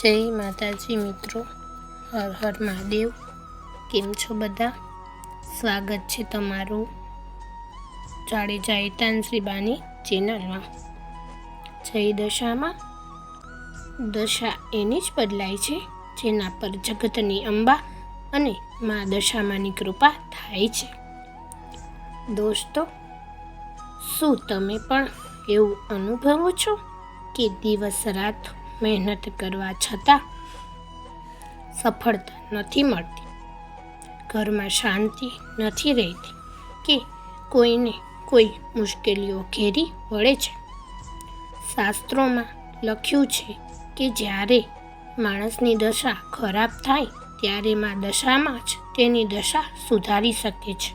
જય માતાજી મિત્રો, હર હર મહાદેવ। કેમ છો બધા? સ્વાગત છે તમારું જાડેજા હેતાંશ્રી બાની ચેનલમાં। જય દશામાં દશા એની જ બદલાય છે જેના પર જગતની અંબા અને મા દશામાની કૃપા થાય છે। દોસ્તો, શું તમે પણ એવું અનુભવો છો કે દિવસ રાત મહેનત કરવા છતાં સફળતા નથી મળતી, ઘરમાં શાંતિ નથી રહેતી કે કોઈને કોઈ મુશ્કેલીઓ ઘેરી વળે છે? શાસ્ત્રોમાં લખ્યું છે કે જ્યારે માણસની દશા ખરાબ થાય ત્યારે મા દશામાં જ તેની દશા સુધારી શકે છે।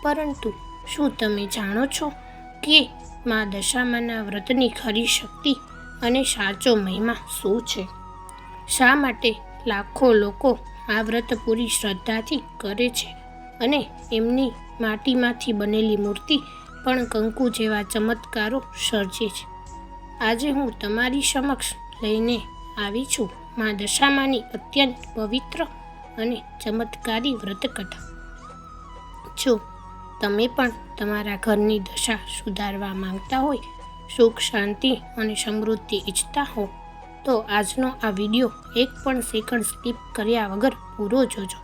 પરંતુ શું તમે જાણો છો કે મા દશામાના વ્રતની ખરી શક્તિ અને સાચો મહિમા શું છે? શા માટે લાખો લોકો આ વ્રત પૂરી શ્રદ્ધાથી કરે છે અને એમની માટીમાંથી બનેલી મૂર્તિ પણ કંકુ જેવા ચમત્કારો સર્જે છે? આજે હું તમારી સમક્ષ લઈને આવી છું મા દશામાની અત્યંત પવિત્ર અને ચમત્કારી વ્રતકથા। જો તમે પણ તમારા ઘરની દશા સુધારવા માંગતા હોય, સુખ શાંતિ અને સમૃદ્ધિ ઈચ્છતા હો તો આજનો આ વિડીયો એક પણ સેકન્ડ સ્કીપ કર્યા વગર પૂરો જોજો,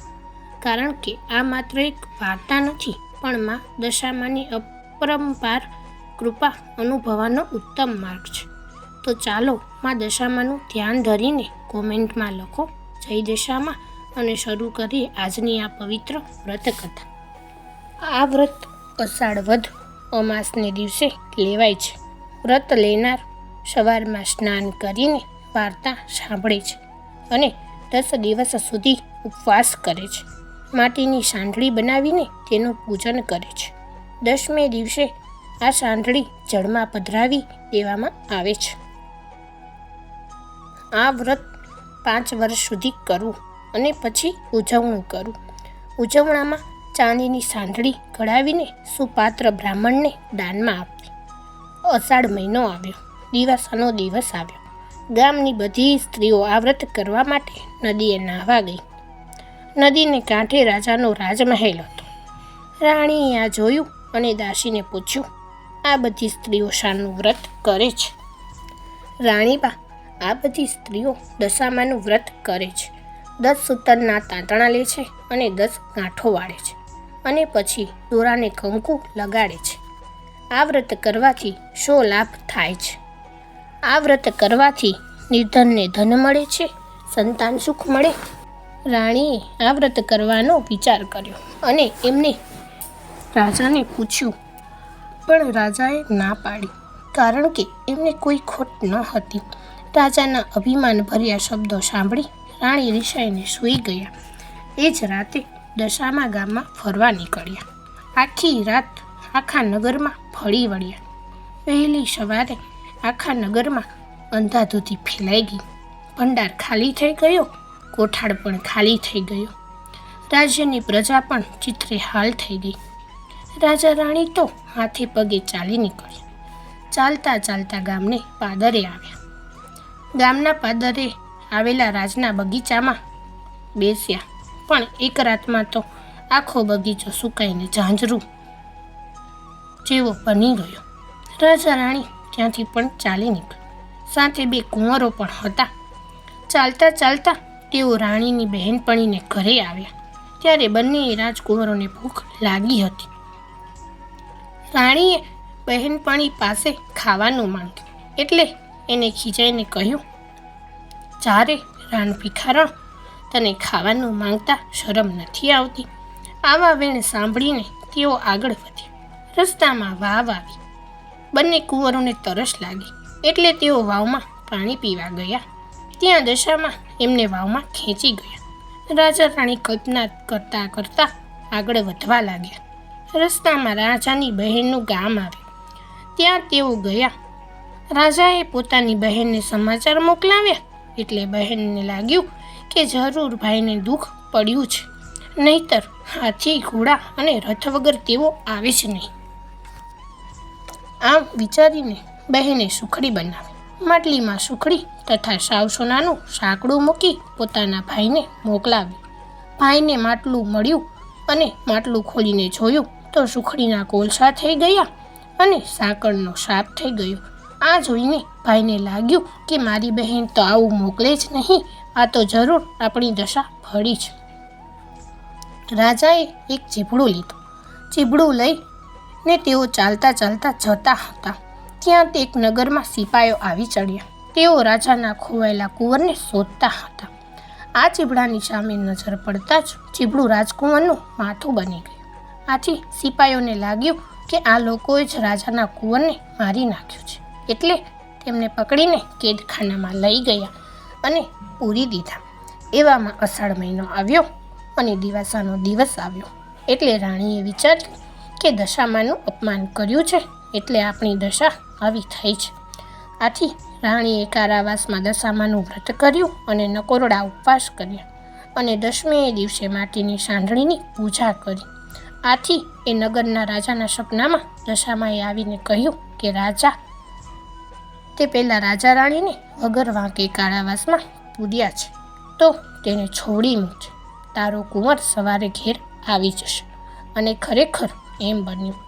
કારણ કે આ માત્ર એક વાર્તા નથી પણ મા દશામાની અપરંપાર કૃપા અનુભવવાનો ઉત્તમ માર્ગ છે। તો ચાલો મા દશામાનું ધ્યાન ધરીને કોમેન્ટમાં લખો જય દશામાં અને શરૂ કરીએ આજની આ પવિત્ર વ્રતકથા। આ વ્રત અષાઢ વદ અમાસને દિવસે લેવાય છે। વ્રત લેનાર સવારમાં સ્નાન કરીને વાર્તા સાંભળે છે અને 10 દિવસ સુધી ઉપવાસ કરે છે। માટીની સાંઢળી બનાવીને તેનું પૂજન કરે છે। 10મે દિવસે આ સાંઢળી જળમાં પધરાવી દેવામાં આવે છે। આ વ્રત 5 વર્ષ સુધી કરવું અને પછી ઉજવણું કરવું। ઉજવણામાં ચાંદીની સાંઢળી ઘડાવીને સુપાત્ર બ્રાહ્મણને દાનમાં આપવી। અષાઢ મહિનો આવ્યો, દિવાસાનો દિવસ આવ્યો। ગામની બધી સ્ત્રીઓ આ વ્રત કરવા માટે નદીએ નાહવા ગઈ। નદીને કાંઠે રાજાનો રાજમહેલ હતો। રાણીએ આ જોયું અને દાસીને પૂછ્યું, આ બધી સ્ત્રીઓ શાનું વ્રત કરે છે? રાણીબા, આ બધી સ્ત્રીઓ દશામાનું વ્રત કરે છે। 10 સૂતરના તાંતણા લે છે અને 10 ગાંઠો વાળે છે અને પછી દોરાને કંકુ લગાડે છે। આ વ્રત કરવાથી શો લાભ થાય છે? આ વ્રત કરવાથી નિર્ધનને ધન મળે છે, સંતાન સુખ મળે। રાણીએ આ વ્રત કરવાનો વિચાર કર્યો અને એમને રાજાને પૂછ્યું, પણ રાજાએ ના પાડી, કારણ કે એમને કોઈ ખોટ ન હતી। રાજાના અભિમાન ભર્યા શબ્દો સાંભળી રાણી રિસાઈને સૂઈ ગયા। એ જ રાતે દશામા ગામમાં ફરવા નીકળ્યા। આખી રાત આખા નગરમાં ફળી વળ્યા। વહેલી સવારે આખા નગરમાં અંધાધૂંધી ફેલાઈ ગઈ। ભંડાર ખાલી થઈ ગયો, કોઠાર પણ ખાલી થઈ ગયો। રાજ્યની પ્રજા પણ ચિત્રે હાલ થઈ ગઈ। રાજા રાણી તો હાથે પગે ચાલી નીકળ્યા। ચાલતા ચાલતા ગામને પાદરે આવ્યા। ગામના પાદરે આવેલા રાજના બગીચામાં બેસ્યા, પણ એક રાતમાં તો આખો બગીચો સુકાઈને ઝાંઝરું જેવો બની ગયો। રાજા રાણી ત્યાંથી પણ ચાલી નીકળ્યા। સાથે 2 કુંવરો પણ હતા। ચાલતા ચાલતા તેઓ રાણીની બહેનપણીને ઘરે આવ્યા ત્યારે બંને રાજકુંવરોને ભૂખ લાગી હતી। રાણીએ બહેનપણી પાસે ખાવાનું માંગ્યું એટલે એને ખીજાઈને કહ્યું, જારે રાન ભિખારણ, તને ખાવાનું માંગતા શરમ નથી આવતી? આવા વેણ સાંભળીને તેઓ આગળ વધ્યા। રસ્તામાં વાવ આવી। બંને કુંવરોને તરસ લાગી એટલે તેઓ વાવમાં પાણી પીવા ગયા। ત્યાં દશામાં એમને વાવમાં ખેંચી ગયા। રાજા રાણી કલ્પના કરતા કરતા આગળ વધવા લાગ્યા। રસ્તામાં રાજાની બહેનનું ગામ આવ્યું। ત્યાં તેઓ ગયા। રાજાએ પોતાની બહેનને સમાચાર મોકલાવ્યા એટલે બહેનને લાગ્યું કે જરૂર ભાઈને દુઃખ પડ્યું છે, નહીતર હાથી, ઘોડા અને રથ વગર તેઓ આવે જ નહીં। આમ વિચારીને બહેને સુખડી બનાવી માટલીમાં સુખડી તથા સાવ સોનાનું સાંકડું મૂકી પોતાના ભાઈને મોકલાવી. ભાઈને માટલું મળ્યું અને માટલું ખોલીને જોયું તો સુખડીના કોલસા થઈ ગયા અને સાંકળનો સાપ થઈ ગયો. આ જોઈને ભાઈને લાગ્યું કે મારી બહેન તો આવું મોકલે જ નહીં, આ તો જરૂર આપણી દશા ફળી છે. રાજાએ એક ચીભડું લીધું. ચીભડું લઈને તેઓ ચાલતા ચાલતા જતા હતા. ત્યાં તે એક નગરમાં સિપાઈઓ આવી ચડ્યા. તેઓ રાજાના ખોવાયેલા કુંવરને શોધતા હતા. આ ચીભડાની સામે નજર પડતા જ ચીભડું રાજકુંવરનું માથું બની ગયું. આથી સિપાઈઓને લાગ્યું કે આ લોકોએ જ રાજાના કુંવરને મારી નાખ્યું છે, એટલે તેમને પકડીને કેદખાનામાં લઈ ગયા અને પૂરી દીધા. એવામાં અષાઢ મહિનો આવ્યો અને દિવાસાનો દિવસ આવ્યો. એટલે રાણીએ વિચાર્યું કે દશામાનું અપમાન કર્યું છે, એટલે આપણી દશા આવી થઈ છે. આથી રાણીએ કારાવાસમાં દશામાનું વ્રત કર્યું અને નકોરડા ઉપવાસ કર્યા અને દસમીએ દિવસે માટીની સાંઢળીની પૂજા કરી. આથી એ નગરના રાજાના સપનામાં દશામાએ આવીને કહ્યું કે રાજા તે પહેલાં રાજા રાણીને વગર વાંકે કારાવાસમાં પૂર્યા છે, તો તેને છોડી મૂકજે. તારો કુંવર સવારે ઘેર આવી જશે. અને ખરેખર એમ બન્યું.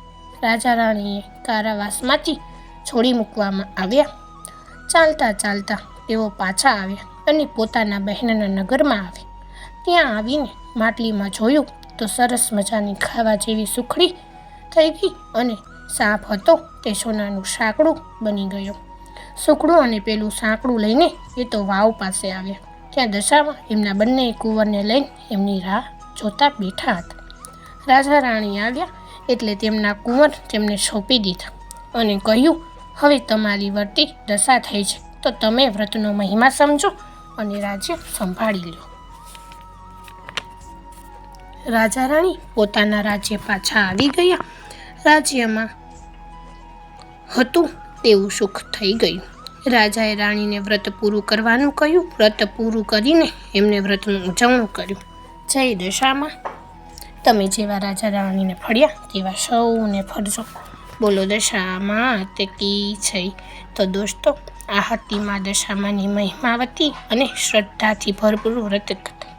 રાજા રાણીએ કારાવાસમાંથી છોડી મૂકવામાં આવ્યા. ચાલતા ચાલતા તેઓ પાછા આવ્યા અને પોતાના બહેનના નગરમાં આવ્યા. ત્યાં આવીને માટલીમાં જોયું તો સરસ મજાની ખાવા જેવી સુખડી થઈ ગઈ અને સાપ હતો તે સોનાનું સાંકડું બની ગયો. સુખડું અને પેલું સાંકડું લઈને એ તો વાવ પાસે આવ્યા. ત્યાં દશામાં એમના બંને કુંવરને લઈને એમની રાહ જોતા બેઠા હતા. રાજા રાણી આવ્યા એટલે તેમના કુંવર તેમને સોંપી દીધા અને કહ્યું, હવે તમારી વર્તી દશા થઈ છે, તો તમે વ્રતનો મહિમા સમજો અને રાજ્ય સંભાળી લો. રાજા રાણી પોતાના રાજ્ય પાછા આવી ગયા. રાજ્યમાં હતું તેવું સુખ થઈ ગયું. રાજાએ રાણીને વ્રત પૂરું કરવાનું કહ્યું. વ્રત પૂરું કરીને એમને વ્રતનું ઉજવણું કર્યું. જય દશામાં. તમે જેવા રાજા રાણીને ફળ્યા તેવા સૌને ફરજો. બોલો દશામાં કી છે. તો દોસ્તો, આ હતી મા દશામાની મહિમાવતી અને શ્રદ્ધાથી ભરપૂર વ્રત કથા.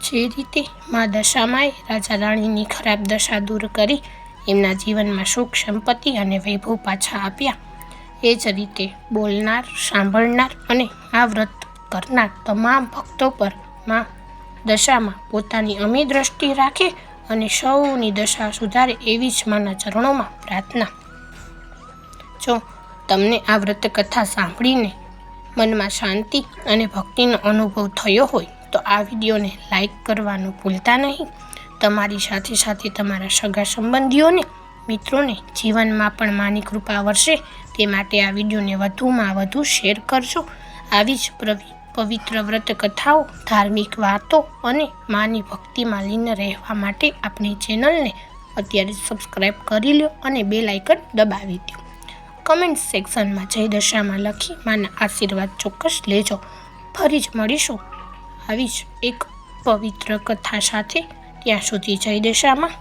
જે રીતે મા દશામાએ રાજા રાણીની ખરાબ દશા દૂર કરી એમના જીવનમાં સુખ સંપત્તિ અને વૈભવ પાછા આપ્યા, એ જ રીતે બોલનાર, સાંભળનાર અને આ વ્રત કરનાર તમામ ભક્તો પર મા દશામાં પોતાની અમી દ્રષ્ટિ રાખે અને સૌની દશા સુધારે એવી જ માના ચરણોમાં પ્રાર્થના. જો તમને આ વ્રત કથા સાંભળીને મનમાં શાંતિ અને ભક્તિનો અનુભવ થયો હોય તો આ વિડીયોને લાઈક કરવાનું ભૂલતા નહીં. તમારી સાથે સાથે તમારા સગા સંબંધીઓને, મિત્રોને જીવનમાં પણ માની કૃપા વરસે તે માટે આ વિડીયોને વધુમાં વધુ શેર કરજો. આવી જ પવિત્ર વ્રત કથાઓ, ધાર્મિક વાતો અને માની ભક્તિમાં લીન રહેવા માટે આપણી ચેનલને અત્યારે સબસ્ક્રાઈબ કરી લો અને બેલ આઇકન દબાવી દો. કમેન્ટ સેક્શનમાં જય દશામાં લખી માના આશીર્વાદ ચોક્કસ લેજો. ફરી જ મળીશું આવી જ એક પવિત્ર કથા સાથે. ત્યાં સુધી જય દશામાં.